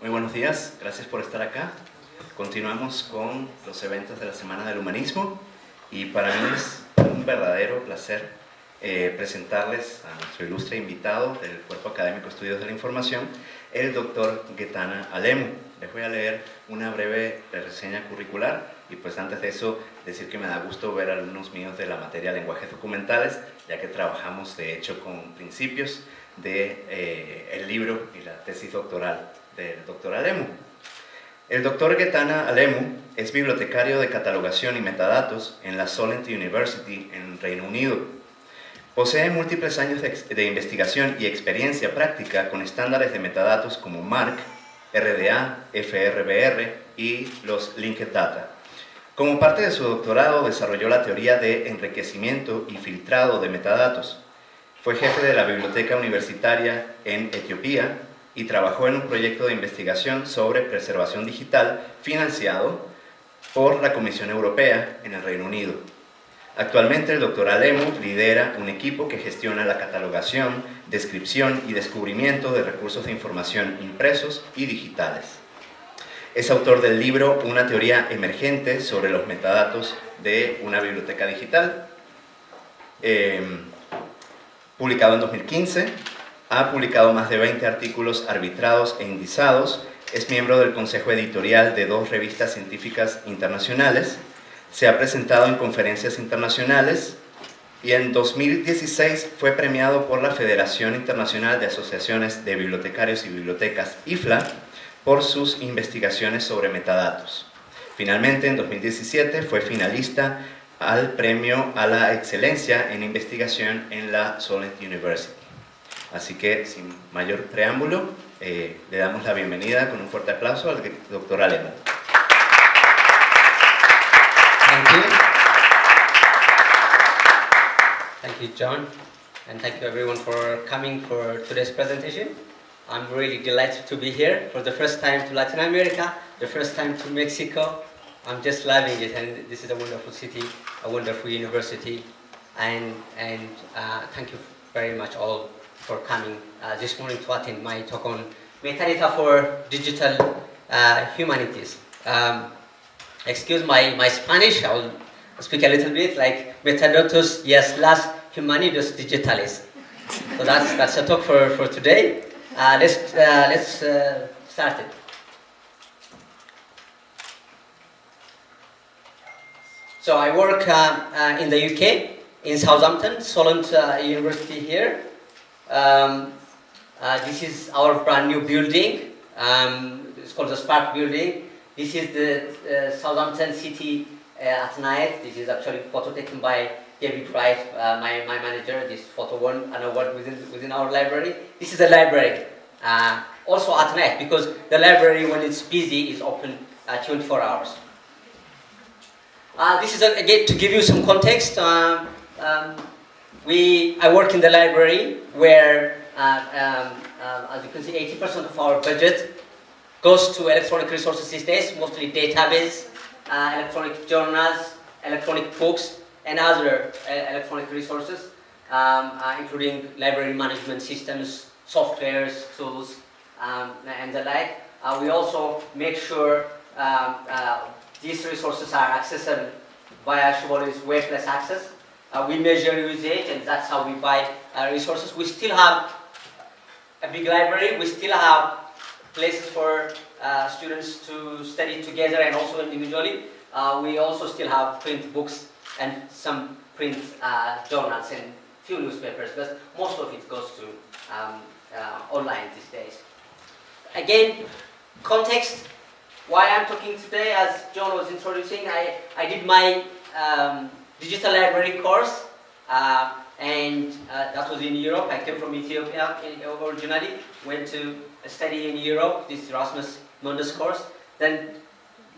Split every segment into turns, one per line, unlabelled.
Muy buenos días, gracias por estar acá. Continuamos con los eventos de la Semana del Humanismo y para mí es un verdadero placer presentarles a nuestro ilustre invitado del Cuerpo Académico de Estudios de la Información, el doctor Getaneh Alemu. Les voy a leer una breve reseña curricular y pues antes de eso decir que me da gusto ver a alumnos míos de la materia Lenguajes Documentales, ya que trabajamos de hecho con principios del libro y la tesis doctoral del doctor Alemu. El doctor Getaneh Alemu es bibliotecario de catalogación y metadatos en la Solent University en Reino Unido. Posee múltiples años de investigación y experiencia práctica con estándares de metadatos como MARC, RDA, FRBR y los Linked Data. Como parte de su doctorado desarrolló la teoría de enriquecimiento y filtrado de metadatos. Fue jefe de la biblioteca universitaria en Etiopía y trabajó en un proyecto de investigación sobre preservación digital financiado por la Comisión Europea en el Reino Unido. Actualmente el Dr. Alemu lidera un equipo que gestiona la catalogación, descripción y descubrimiento de recursos de información impresos y digitales. Es autor del libro Una teoría emergente sobre los metadatos de una biblioteca digital, publicado en 2015. Ha publicado más de 20 artículos arbitrados e indizados, es miembro del consejo editorial de 2 revistas científicas internacionales, se ha presentado en conferencias internacionales y en 2016 fue premiado por la Federación Internacional de Asociaciones de Bibliotecarios y Bibliotecas, IFLA, por sus investigaciones sobre metadatos. Finalmente, en 2017 fue finalista al Premio a la Excelencia en Investigación en la Solent University. Así que, sin mayor preámbulo, le damos la bienvenida con un fuerte aplauso al doctor Alemu.
Thank you. Thank you, John. And thank you, everyone, for coming for today's presentation. I'm really delighted to be here for the first time to Latin America, the first time to Mexico. I'm just loving it, and this is a wonderful city, a wonderful university. And thank you very much all for coming this morning to attend my talk on Metadata for Digital Humanities. Excuse my Spanish, I will speak a little bit like metadatos y las humanities digitales. So that's a talk for today. Let's start it. So I work in the UK, in Southampton, Solent University here. This is our brand new building. It's called the Spark Building. This is the Southampton City at night. This is actually a photo taken by David Wright, my manager. This photo won an award within our library. This is the library, also at night, because the library, when it's busy, is open 24 hours. This is again to give you some context. I work in the library where, as you can see, 80% of our budget goes to electronic resources these days, mostly database, electronic journals, electronic books, and other electronic resources, including library management systems, softwares, tools, and the like. We also make sure these resources are accessible via Shibori's waveless access. We measure usage, and that's how we buy resources. We still have a big library. We still have places for students to study together and also individually. We also still have print books and some print journals and few newspapers, but most of it goes to online these days. Again, context, why I'm talking today, as John was introducing, I did my digital library course, and that was in Europe. I came from Ethiopia originally, went to study in Europe, this Erasmus Mundus course, then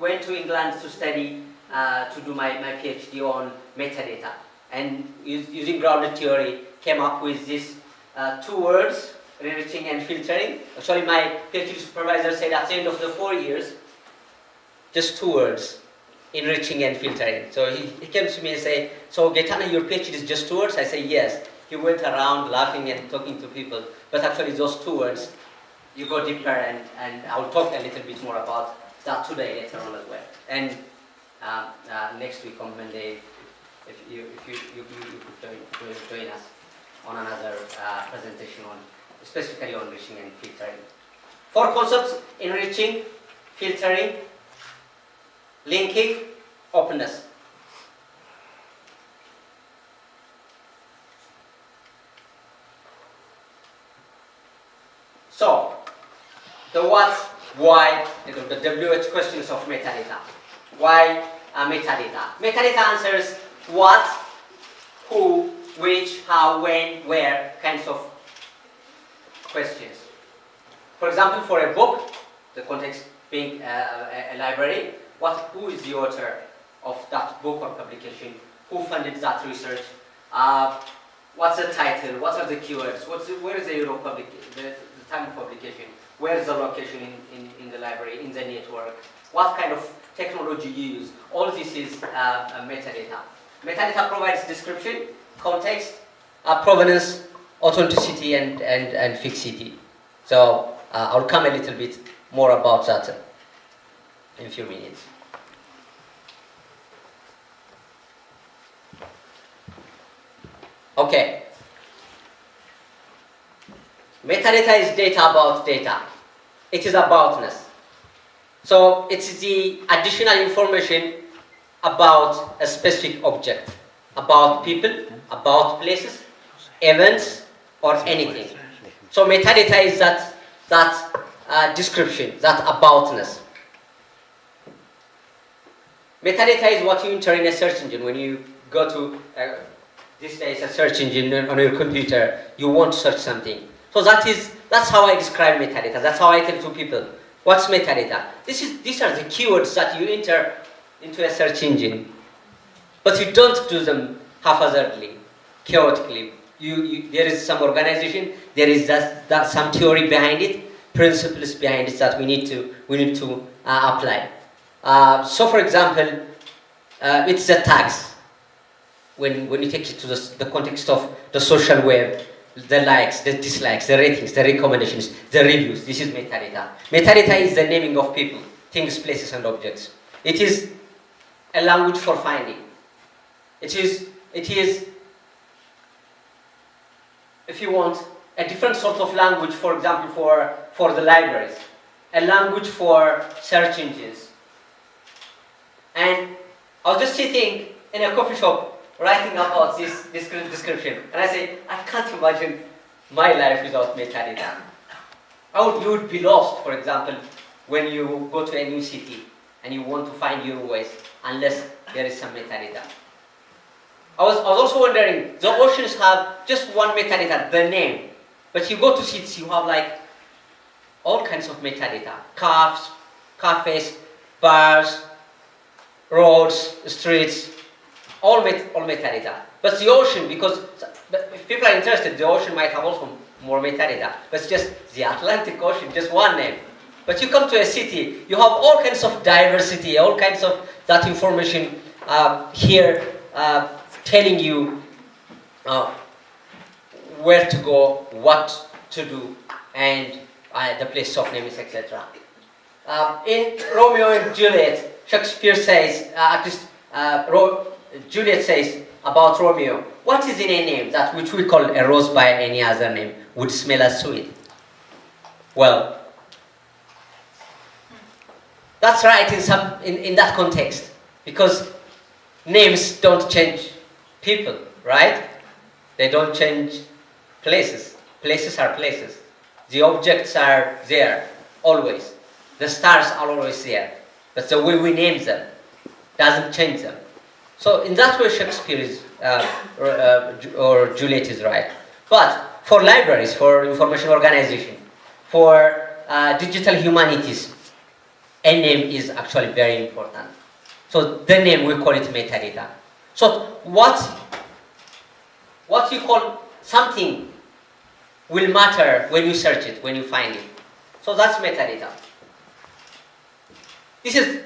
went to England to study, to do my PhD on metadata. And using grounded theory, came up with these 2 words, enriching and filtering. Actually, my PhD supervisor said at the end of the 4 years, just 2 words, enriching and filtering. So he came to me and said, so Getaneh, your PhD is just 2 words? I say, yes. He went around laughing and talking to people, but actually those 2 words you go deeper, and I'll talk a little bit more about that today later on as well. And next week on Monday, if you could join us on another presentation on specifically on enriching and filtering. 4 concepts: enriching, filtering, linking, openness. So, the what, why, the WH questions of metadata. Why metadata? Metadata answers what, who, which, how, when, where kinds of questions. For example, for a book, the context being a library, who is the author of that book or publication? Who funded that research? What's the title? What are the keywords? Where is the time of publication? Where is the location in the library, in the network? What kind of technology you use? All this is metadata. Metadata provides description, context, provenance, authenticity, and fixity. So I'll come a little bit more about that in a few minutes. Okay. Metadata is data about data. It is aboutness. So it's the additional information about a specific object, about people, about places, events, or anything. So metadata is that description, that aboutness. Metadata is what you enter in a search engine. When you go to, these days, a search engine on your computer, you want to search something. So that's how I describe metadata. That's how I tell to people, what's metadata? These are the keywords that you enter into a search engine, but you don't do them haphazardly, chaotically. There is some organization, there is some theory behind it, principles behind it that we need to apply. So, for example, it's the tags. When you take it to the context of the social web, the likes, the dislikes, the ratings, the recommendations, the reviews, this is metadata. Metadata is the naming of people, things, places, and objects. It is a language for finding. It is, if you want, a different sort of language, for example, for the libraries, a language for search engines. And I was just sitting in a coffee shop writing about this description, and I say, I can't imagine my life without metadata. You would be lost, for example, when you go to a new city and you want to find your ways, unless there is some metadata. I was also wondering, the oceans have just one metadata, the name, but you go to cities, you have like all kinds of metadata, cafes, bars, roads, streets, all metadata. But the ocean, because if people are interested, the ocean might have also more metadata. But it's just the Atlantic Ocean, just one name. But you come to a city, you have all kinds of diversity, all kinds of that information here telling you where to go, what to do, and the place of names, etc. In Romeo and Juliet, Shakespeare says, Juliet says about Romeo, what is in a name that which we call a rose by any other name would smell as sweet? Well, that's right in that context, because names don't change people, right? They don't change places. Places are places. The objects are there, always. The stars are always there. But the way we name them doesn't change them. So in that way, Shakespeare is, or Juliet is right. But for libraries, for information organization, for digital humanities, a name is actually very important. So the name, we call it metadata. So what you call something will matter when you search it, when you find it. So that's metadata. This is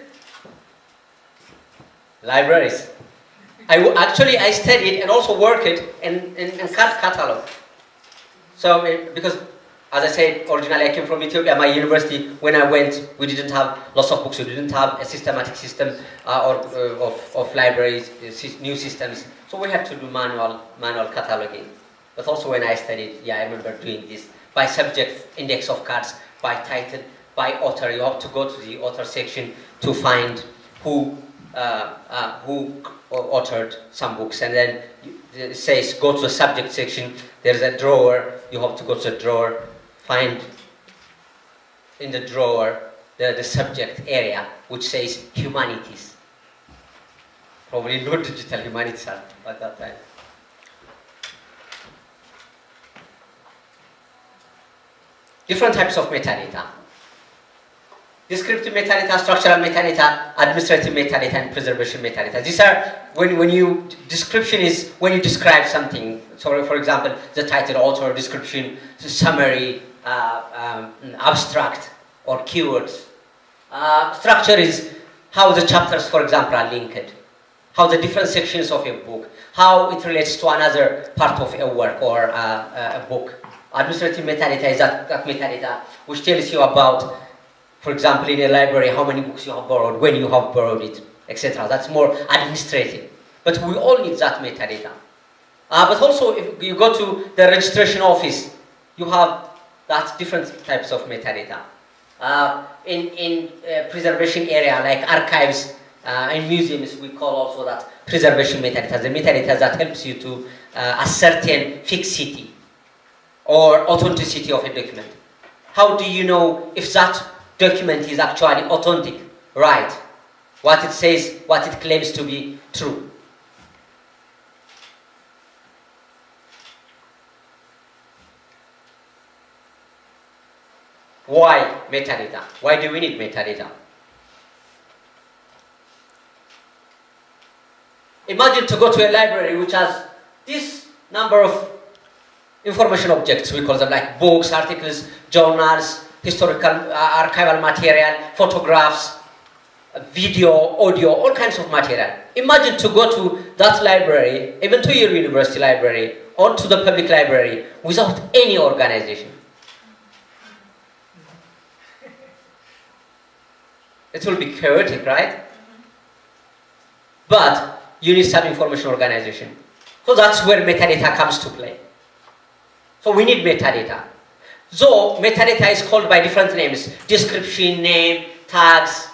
libraries. I studied and also worked in catalog. So because As I said, originally I came from Ethiopia. My university, when I went, we didn't have lots of books. We didn't have a systematic system of libraries, new systems. So we had to do manual cataloging. But also when I studied, I remember doing this by subject, index of cards, by title, by author. You have to go to the author section to find who authored some books, and then it says go to the subject section. There's a drawer. You have to go to the drawer, find in the drawer the subject area which says humanities. Probably no digital humanities at that time. Different types of metadata. Descriptive metadata, structural metadata, administrative metadata, and preservation metadata. These are description is when you describe something. So, for example, the title, author, description, summary, abstract, or keywords. Structure is how the chapters, for example, are linked, how the different sections of a book, how it relates to another part of a work or a book. Administrative metadata is that metadata which tells you about, for example, in a library, how many books you have borrowed, when you have borrowed it, etc. That's more administrative. But we all need that metadata. But also, if you go to the registration office, you have that different types of metadata. In preservation area, like archives, in museums, we call also that preservation metadata. The metadata that helps you to ascertain fixity or authenticity of a document. How do you know if that document is actually authentic, right? What it says, what it claims to be true. Why metadata? Why do we need metadata? Imagine to go to a library which has this number of information objects, we call them, like books, articles, journals, historical, archival material, photographs, video, audio, all kinds of material. Imagine to go to that library, even to your university library, or to the public library, without any organization. It will be chaotic, right? But you need some information organization. So that's where metadata comes to play. So we need metadata. So metadata is called by different names: description, name, tags,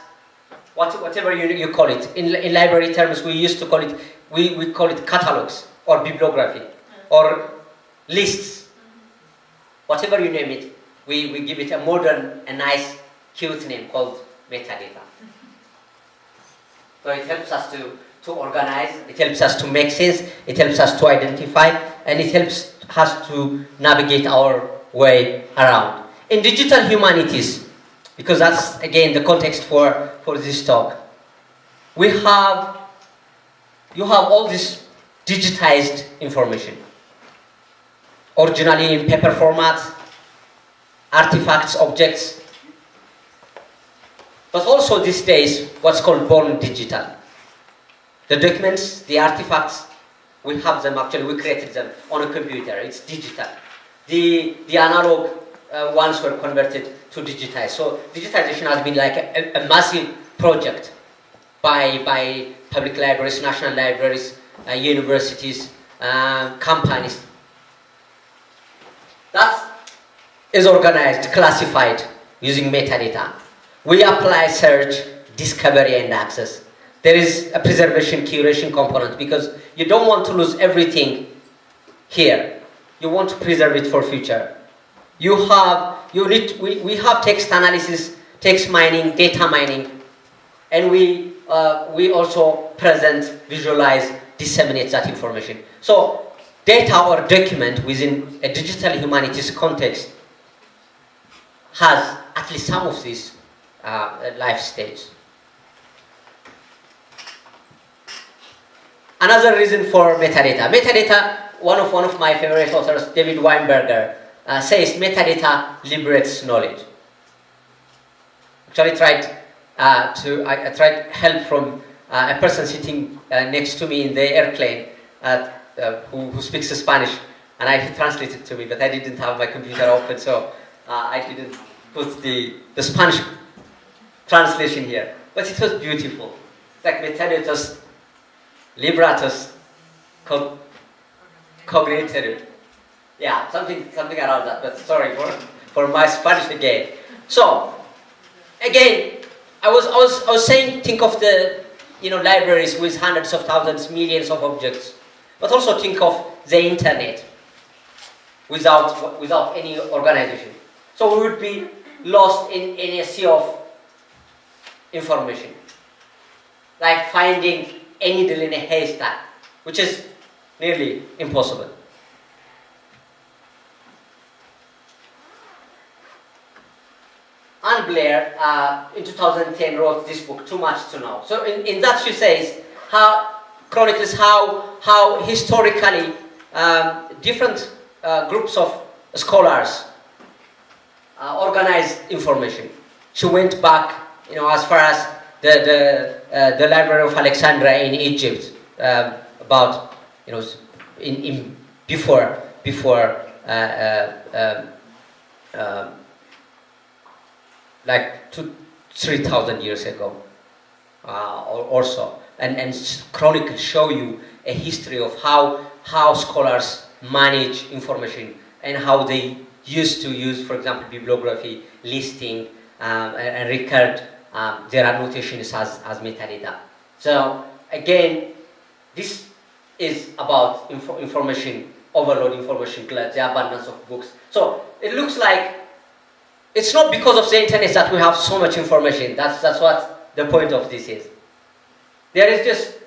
whatever you call it. In library terms, we used to call it, we call it catalogs or bibliography or lists. Whatever you name it, we give it a modern, a nice, cute name called metadata. So it helps us to organize, it helps us to make sense, it helps us to identify, and it helps us to navigate our way around. In digital humanities, because that's again the context for this talk, you have all this digitized information. Originally in paper format, artifacts, objects, but also these days what's called born digital. The documents, the artifacts, we have them actually, we created them on a computer, it's digital. The analog ones were converted to digitized. So digitization has been like a massive project by public libraries, national libraries, universities, companies. That is organized, classified using metadata. We apply search, discovery, and access. There is a preservation, curation component because you don't want to lose everything here. You want to preserve it for future. We have text analysis, text mining, data mining, and we also present, visualize, disseminate that information. So data or document within a digital humanities context has at least some of these life stages. Another reason for metadata. Metadata, one of my favorite authors, David Weinberger, says metadata liberates knowledge. Actually, I tried help from a person sitting next to me in the airplane who speaks Spanish, and he translated to me, but I didn't have my computer open, so I didn't put the Spanish translation here, but it was beautiful. Like metadata, liberatus, cognitive. Yeah, something around that, but sorry for my Spanish again. So, again, I was saying, think of the libraries with hundreds of thousands, millions of objects, but also think of the internet without any organization. So we would be lost in a sea of information, like finding a needle in a haystack, which is nearly impossible. Anne Blair, in 2010, wrote this book, Too Much to Know. So in that she says, chronicles how historically different groups of scholars organized information. She went back, as far as the Library of Alexandria in Egypt, about, before like 3,000 years ago, or so, and chronicles show you a history of how scholars manage information and how they used to use, for example, bibliography, listing, and record their annotations as metadata. So again, this is about information overload, information glut, the abundance of books. So it looks like it's not because of the internet that we have so much information. That's what the point of this is. There is just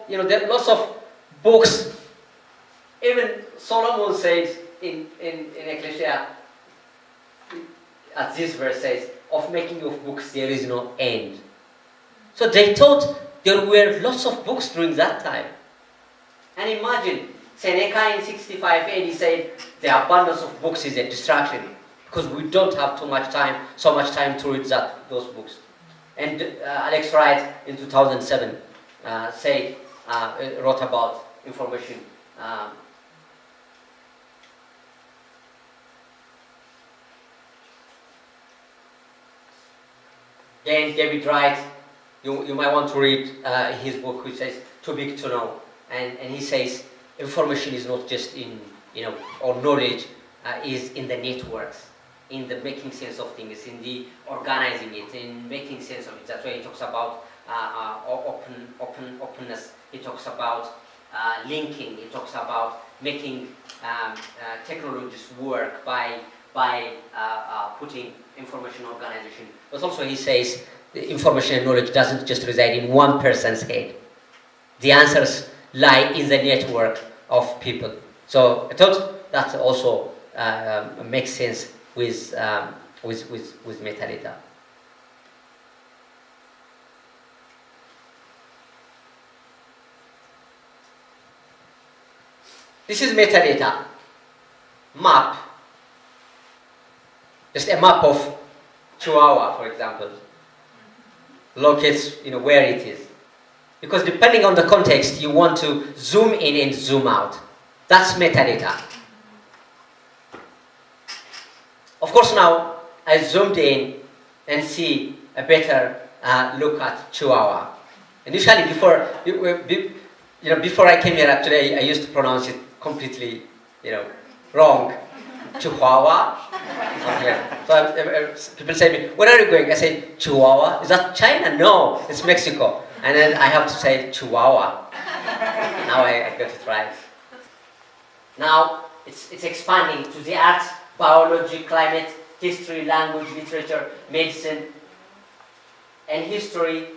there are lots of books. Even Solomon says in Ecclesia, at this verse says, of making of books there is no end. So they thought there were lots of books during that time. And imagine, Seneca in 65 AD said the abundance of books is a distraction, because we don't have so much time to read those books. And Alex Wright in 2007 wrote about information. Again, David Wright, you might want to read his book, which says Too Big to Know. And he says information is not just in, or knowledge is in the networks, in the making sense of things, in the organizing it, in making sense of it. That's why he talks about openness. He talks about linking. He talks about making technologies work by putting information organization. But also he says the information and knowledge doesn't just reside in one person's head. The answers lie in the network of people. So I thought that also makes sense with metadata. This is metadata map. Just a map of Chihuahua, for example, locates where it is. Because depending on the context, you want to zoom in and zoom out. That's metadata. Of course, now I zoomed in and see a better look at Chihuahua. Initially, before I came here, actually, I used to pronounce it completely, wrong. Chihuahua. So people say to me, "Where are you going?" I say, "Chihuahua." Is that China? No, it's Mexico. And then I have to say Chihuahua. Now I got it right. Now it's expanding to the arts, biology, climate, history, language, literature, medicine, and history.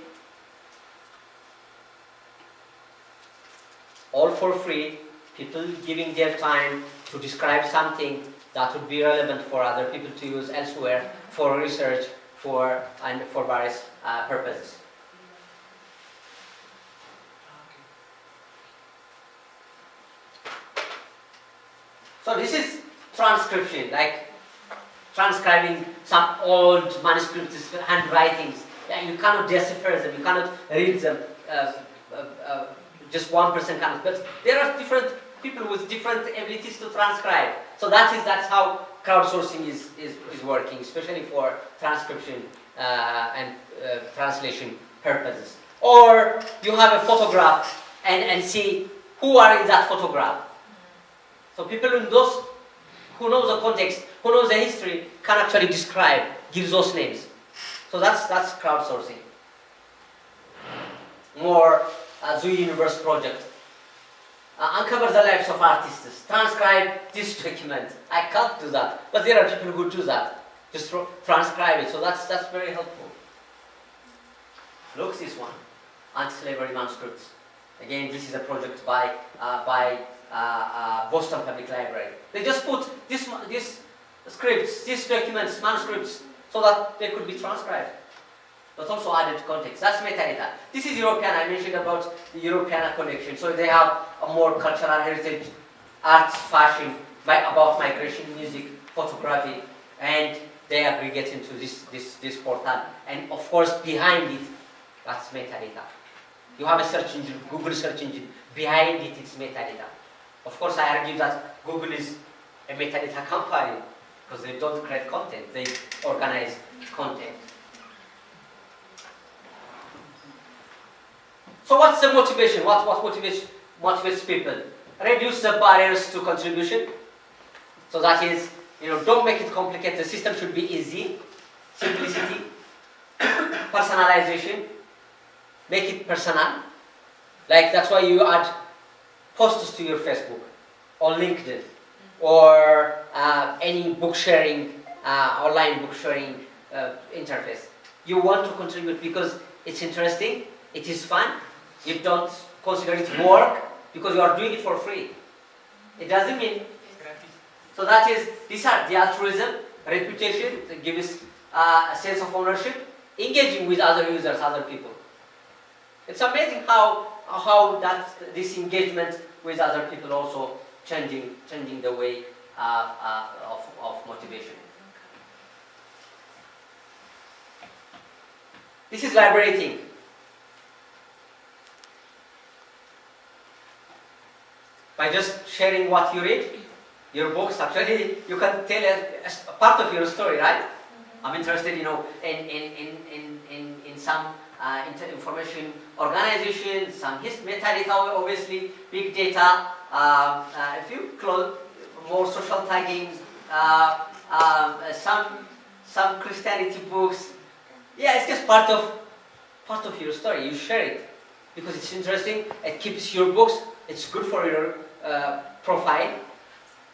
All for free. People giving their time to describe something that would be relevant for other people to use elsewhere, for research, and for various purposes. So this is transcription, like transcribing some old manuscripts, handwritings. Yeah, you cannot decipher them, you cannot read them. Just one person cannot. But there are different people with different abilities to transcribe. So that's how crowdsourcing is working, especially for transcription and translation purposes. Or you have a photograph and see who are in that photograph. So people who know the context, who knows the history, can actually describe, give those names. So that's crowdsourcing. More the Universe project. Uncover the lives of artists. Transcribe this document. I can't do that, but there are people who do that. Just transcribe it. So that's very helpful. Look this one, anti-slavery manuscripts. Again, this is a project by Boston Public Library. They just put these scripts, these documents, manuscripts, so that they could be transcribed, but also added context. That's metadata. This is European. I mentioned about the European collection. So they have a more cultural heritage, arts, fashion, about migration, music, photography, and they aggregate into this portal. And of course, behind it, that's metadata. You have a search engine, Google search engine. Behind it, it's metadata. Of course, I argue that Google is a metadata company because they don't create content, they organize content. So what's the motivation? What motivates people? Reduce the barriers to contribution. So that is, don't make it complicated. The system should be easy, simplicity, personalization. Make it personal. Like that's why you add posts to your Facebook or LinkedIn or any book sharing, online book sharing interface. You want to contribute because it's interesting, it is fun. You don't consider it work because you are doing it for free. It doesn't mean. So these are the altruism, reputation, that gives a sense of ownership, engaging with other users, other people. It's amazing how this engagement with other people also changing the way of motivation. This is library thing. By just sharing what you read, your books, actually you can tell a part of your story, right? I'm interested, in some information organization, some metadata, obviously, big data, a few more social tagging, some Christianity books. Yeah, it's just part of your story. You share it because it's interesting. It keeps your books. It's good for your profile.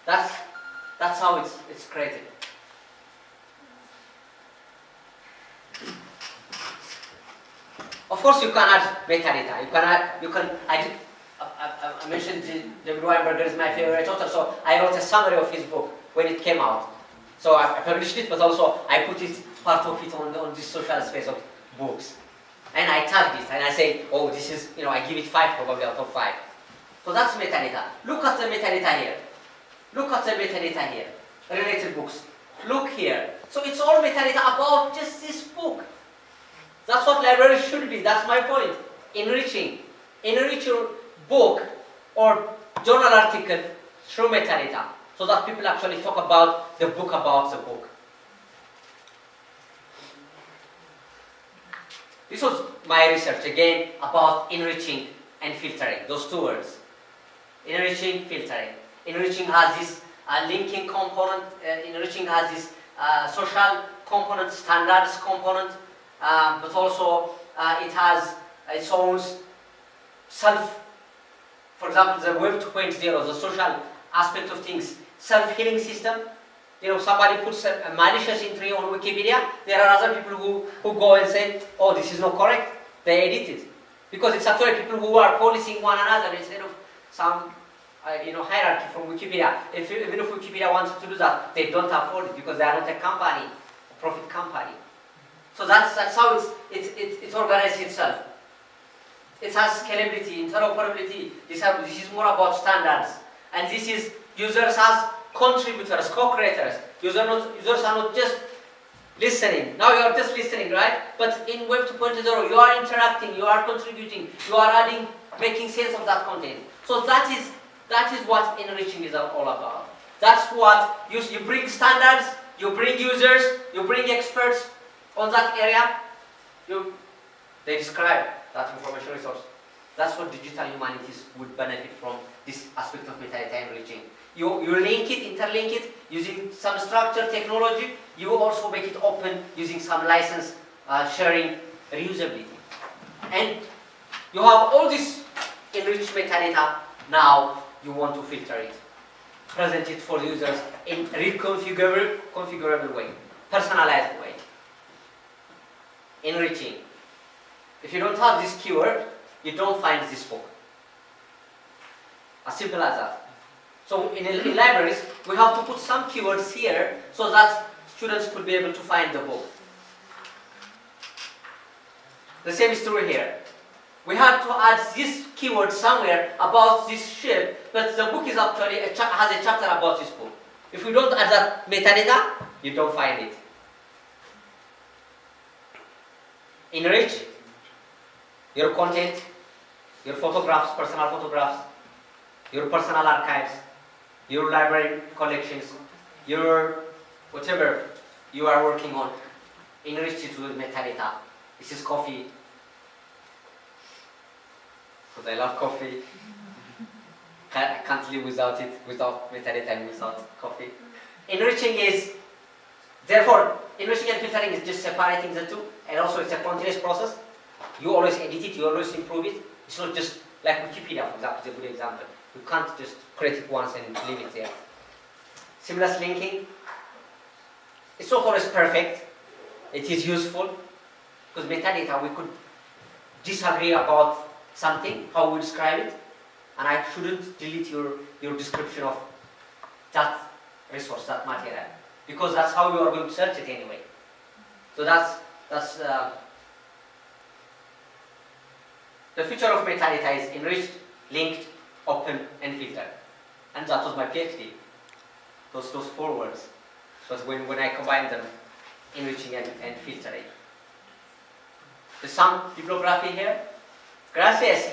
That's how it's created. Of course, you can add metadata. I mentioned David Weinberger is my favorite author, so I wrote a summary of his book when it came out. So I published it, but also I put it part of it on this social space of books, and I tagged it and I say, oh, this is I give it 5 probably out of 5. So that's metadata. Look at the metadata here. Look at the metadata here. Related books. Look here. So it's all metadata about just this book. That's what libraries should be. That's my point. Enriching your book or journal article through metadata so that people actually talk about the book about the book. This was my research again about enriching and filtering, those 2 words. Enriching, filtering. Enriching has this linking component, enriching has this social component, standards component, but also it has its own self, for example, the Web 2.0, the social aspect of things, self-healing system. Somebody puts a malicious entry on Wikipedia, there are other people who go and say, oh, this is not correct, they edit it. Because it's actually people who are policing one another instead of some hierarchy from Wikipedia. Even if Wikipedia wants to do that, they don't afford it because they are not a company, a profit company. So that's how it organizes itself. It has scalability, interoperability. This is more about standards. And this is users as contributors, co-creators. Users are not just listening. Now you are just listening, right? But in Web 2.0, you are interacting, you are contributing, you are adding, making sense of that content. So that is what enriching is all about. That's what you bring standards, you bring users, you bring experts on that area. They describe that information resource. That's what digital humanities would benefit from, this aspect of metadata enriching. You link it, interlink it using some structured technology. You also make it open using some license sharing reusability. And you have all this enriched metadata. Now you want to filter it, present it for users in reconfigurable way, personalized way. Enriching. If you don't have this keyword, you don't find this book. As simple as that. So in libraries, we have to put some keywords here so that students could be able to find the book. The same is true here. We have to add this keyword somewhere about this ship, but the book is actually has a chapter about this book. If we don't add that metadata, you don't find it. Enrich your content, your photographs, personal photographs, your personal archives, your library collections, your whatever you are working on. Enrich it with metadata. This is coffee, because I love coffee. I can't live without it, without metadata and without coffee. Enriching is, therefore, enriching and filtering is just separating the two, and also it's a continuous process. You always edit it, you always improve it. It's not just like Wikipedia, for example, is a good example. You can't just create it once and leave it there. Seamless linking. It's not always perfect. It is useful, because metadata, we could disagree about something, how we describe it, and I shouldn't delete your description of that resource, that material, because that's how you are going to search it anyway. So that's the future of metadata is enriched, linked, open, and filtered. And that was my PhD. Those 4 words. But when I combined them, enriching and filtering. There's some bibliography here. Gracias.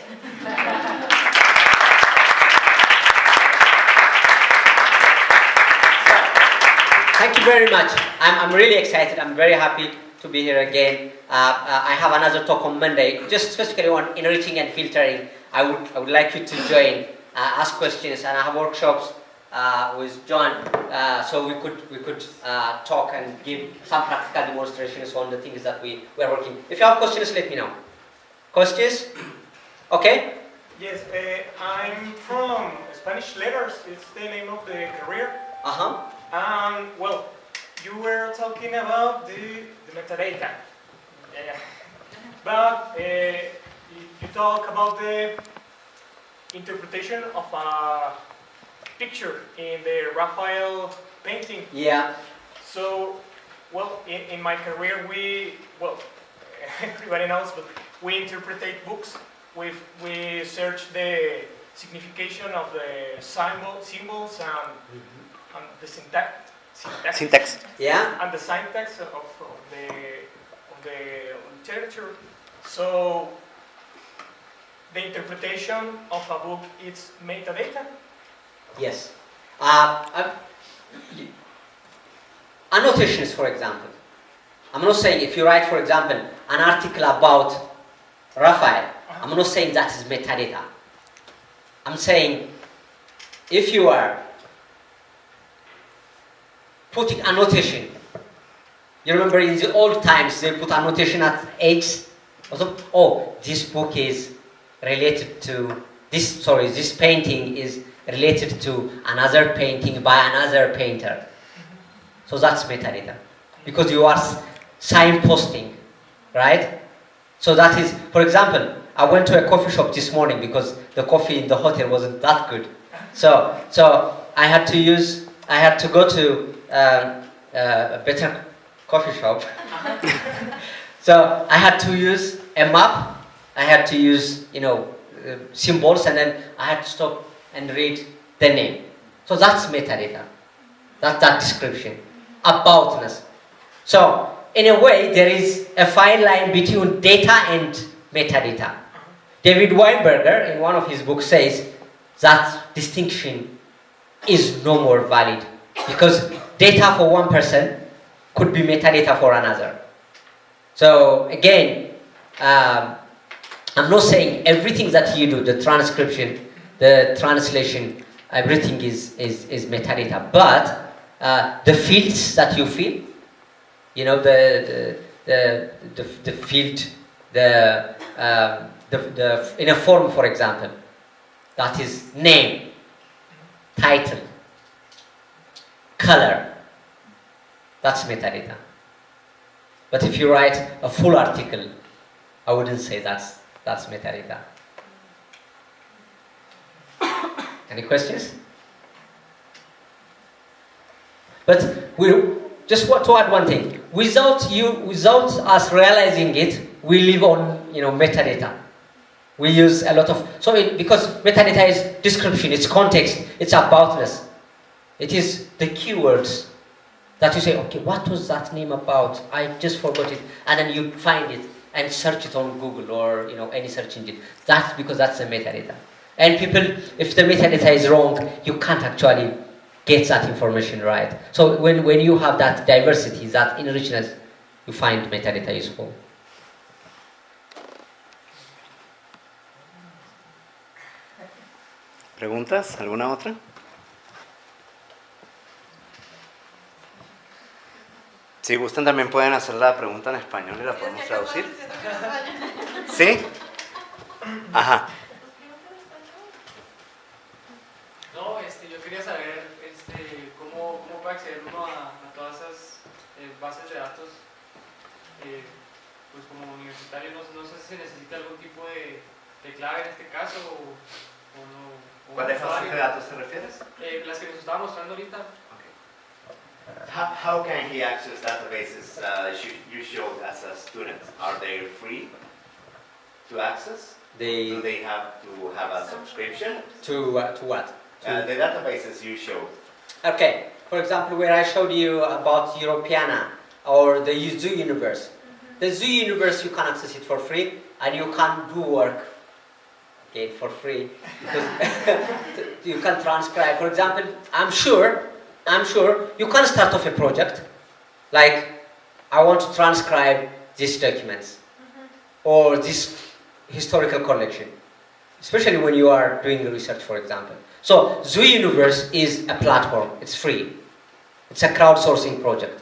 Thank you very much. I'm really excited. I'm very happy to be here again. I have another talk on Monday, just specifically on enriching and filtering. I would like you to join, ask questions, and I have workshops with John, so we could talk and give some practical demonstrations on the things that we are working. If you have questions, let me know. Questions? Okay.
Yes, I'm from Spanish Letters. It's the name of the career. Well, you were talking about the metadata. Yeah. But you talk about the interpretation of a picture in the Raphael painting.
Yeah.
So, well, in my career, everybody knows, but we interpret books. We search the signification of the symbols and the syntax.
Yeah.
And the syntax of the literature. So the interpretation of a book is metadata.
Yes. Annotations, for example. I'm not saying if you write, for example, an article about Raphael, I'm not saying that is metadata. I'm saying if you are putting annotation, you remember in the old times they put annotation at X. Oh, this book is related to this painting is related to another painting by another painter. So that's metadata, because you are signposting, right? So that is, for example, I went to a coffee shop this morning because the coffee in the hotel wasn't that good. So I had to go to a better coffee shop. So I had to use a map. I had to use symbols, and then I had to stop and read the name. So that's metadata. That's that description, aboutness. So in a way, there is a fine line between data and metadata. David Weinberger, in one of his books, says that distinction is no more valid, because data for one person could be metadata for another. So again, I'm not saying everything that you do, the transcription, the translation, everything is metadata, but the fields that you fill, you know, the field, in a form, for example, that is name, title, color, that's metadata. But if you write a full article, I wouldn't say that's metadata. Any questions? But we just want to add one thing. Without us realizing it, we live on, you know, metadata. We use a lot of, because metadata is description, it's context, it's aboutness. It is the keywords that you say, okay, what was that name about? I just forgot it, and then you find it and search it on Google or, you know, any search engine. That's because that's the metadata. And people, if the metadata is wrong, you can't actually get that information right. So when you have that diversity, that enrichment, you find metadata useful.
¿Preguntas? ¿Alguna otra? Si gustan también pueden hacer la pregunta en español y la podemos traducir. ¿Sí? Ajá.
No, yo quería saber cómo puede acceder uno a todas esas bases de datos, pues como universitario, no sé si se necesita algún tipo de clave en este caso o no.
¿Cuáles bases de datos te refieres?
Las que nos estaba mostrando ahorita.
How can he access databases you showed as a student? Are they free to access? Do they have to have a subscription?
To what?
The databases you showed.
Okay, for example, where I showed you about Europeana or the Zoo Universe. The Zoo Universe, you can access it for free, and you can do work again for free, because you can transcribe. For example, I'm sure you can start off a project, like I want to transcribe these documents or this historical collection, especially when you are doing research, for example. So Zoo Universe is a platform, it's free. It's a crowdsourcing project.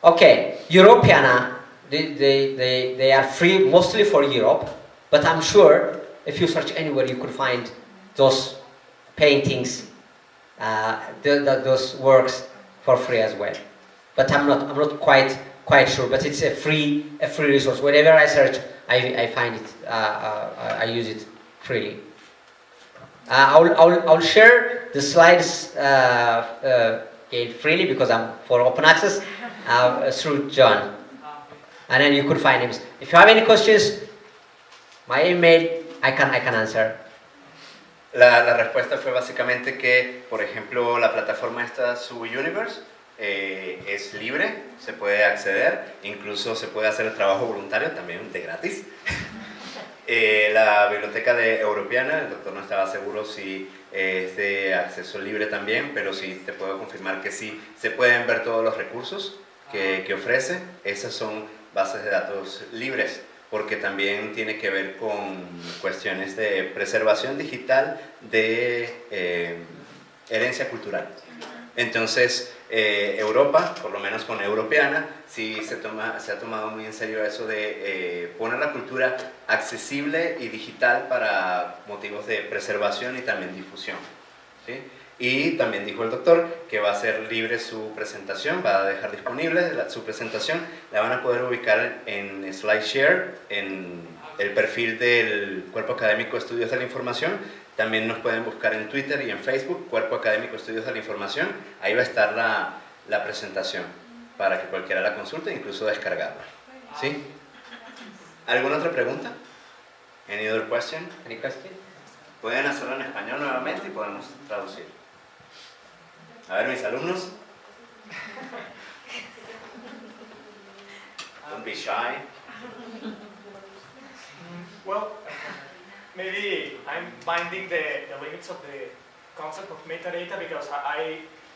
Okay, Europeana, they are free mostly for Europe, but I'm sure if you search anywhere you could find those paintings, those works for free as well. But I'm not quite sure, but it's a free resource. Whenever I search, I find it, I use it freely. I'll share the slides freely because I'm for open access through John, and then you could find him. If you have any questions, my email I can answer.
La respuesta fue básicamente que, por ejemplo, la plataforma esta Zoo Universe es libre, se puede acceder, incluso se puede hacer el trabajo voluntario también de gratis. La biblioteca de Europeana, el doctor no estaba seguro si es de acceso libre también, pero sí te puedo confirmar que sí se pueden ver todos los recursos que ofrece. Esas son bases de datos libres, porque también tiene que ver con cuestiones de preservación digital de herencia cultural. Entonces, Europa, por lo menos con Europeana, sí se ha tomado muy en serio eso de poner la cultura accesible y digital para motivos de preservación y también difusión, ¿sí? Y también dijo el doctor que va a ser libre su presentación, va a dejar disponible su presentación, la van a poder ubicar en SlideShare, en el perfil del Cuerpo Académico Estudios de la Información. También nos pueden buscar en Twitter y en Facebook, Cuerpo Académico Estudios de la Información. Ahí va a estar la presentación para que cualquiera la consulte, incluso descargarla. ¿Sí? ¿Alguna otra pregunta? Any other question?
Any question?
Pueden hacerlo en español nuevamente y podemos traducir. A ver, mis alumnos. Don't be shy.
Well, maybe I'm minding the limits of concept of metadata because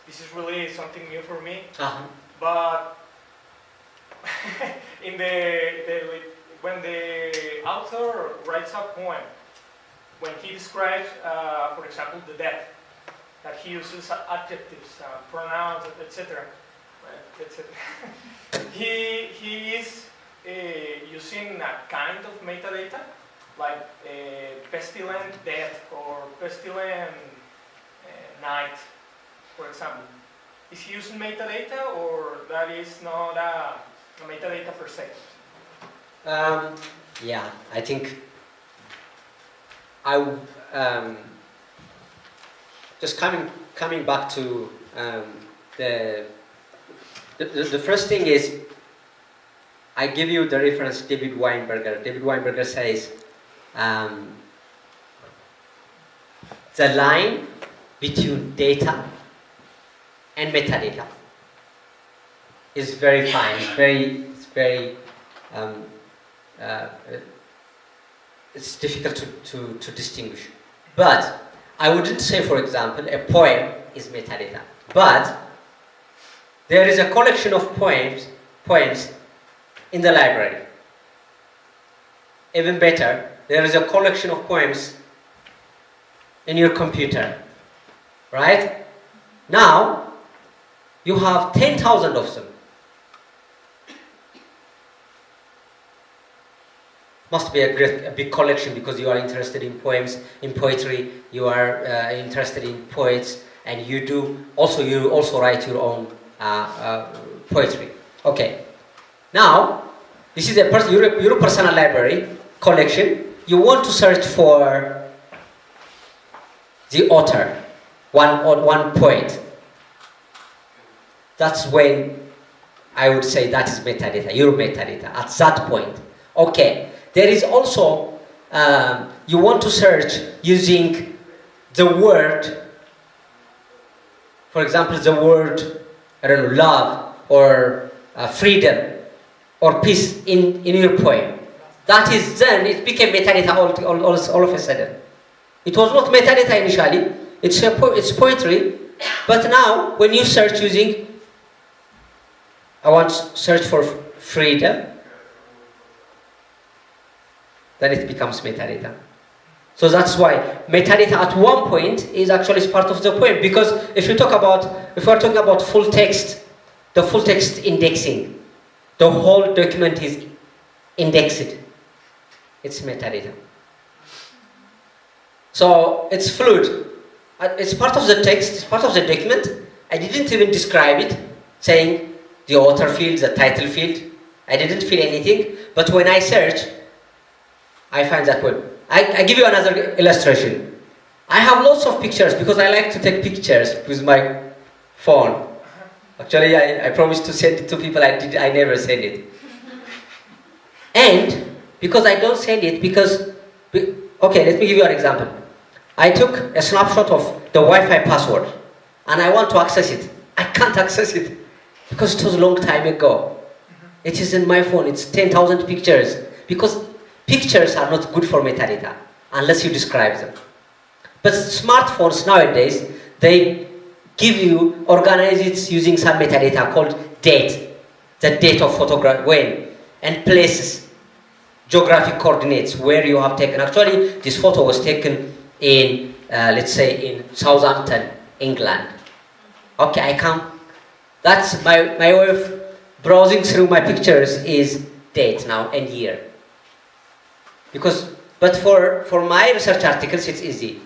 this is really something new for me.
Uh-huh.
But when the author writes a poem, when he describes, for example, the death, that he uses adjectives, pronouns, etc. He is using a kind of metadata, like pestilent death or pestilent night, for example. Is he using metadata, or that is not a metadata per se?
Yeah, I think just coming back to the first thing is, I give you the reference David Weinberger. David Weinberger says the line between data and metadata is very fine. It's difficult to distinguish. But I wouldn't say, for example, a poem is metadata. But there is a collection of poems in the library. Even better, there is a collection of poems in your computer. Right? Now, you have 10,000 of them. Must be a big collection because you are interested in poems, in poetry. You are interested in poets, and you also write your own poetry. Okay. Now, this is your personal library collection. You want to search for the author, one poet. That's when I would say that is metadata, your metadata, at that point. Okay. There is also, you want to search using the word, for example, the word, I don't know, love or freedom or peace in your poem. That is then, it became metadata all of a sudden. It was not metadata initially, it's poetry, but now when you search using, I want to search for freedom, then it becomes metadata. So that's why metadata at one point is actually part of the poem. Because if we're talking about full text, the full text indexing, the whole document is indexed. It's metadata. So it's fluid. It's part of the text, it's part of the document. I didn't even describe it, saying the author field, the title field. I didn't fill anything. But when I search, I find that poem. I give you another illustration. I have lots of pictures because I like to take pictures with my phone. Actually, I promised to send it to people. I never send it. And because I don't send it, okay, let me give you an example. I took a snapshot of the Wi-Fi password and I want to access it. I can't access it because it was a long time ago. It is in my phone. It's 10,000 pictures because pictures are not good for metadata unless you describe them. But smartphones nowadays, they organize it using some metadata called date. The date of photograph, when, and places, geographic coordinates, where you have taken. Actually, this photo was taken in, let's say, in Southampton, England. Okay, that's my way of browsing through my pictures is date now and year. But for my research articles, it's easy.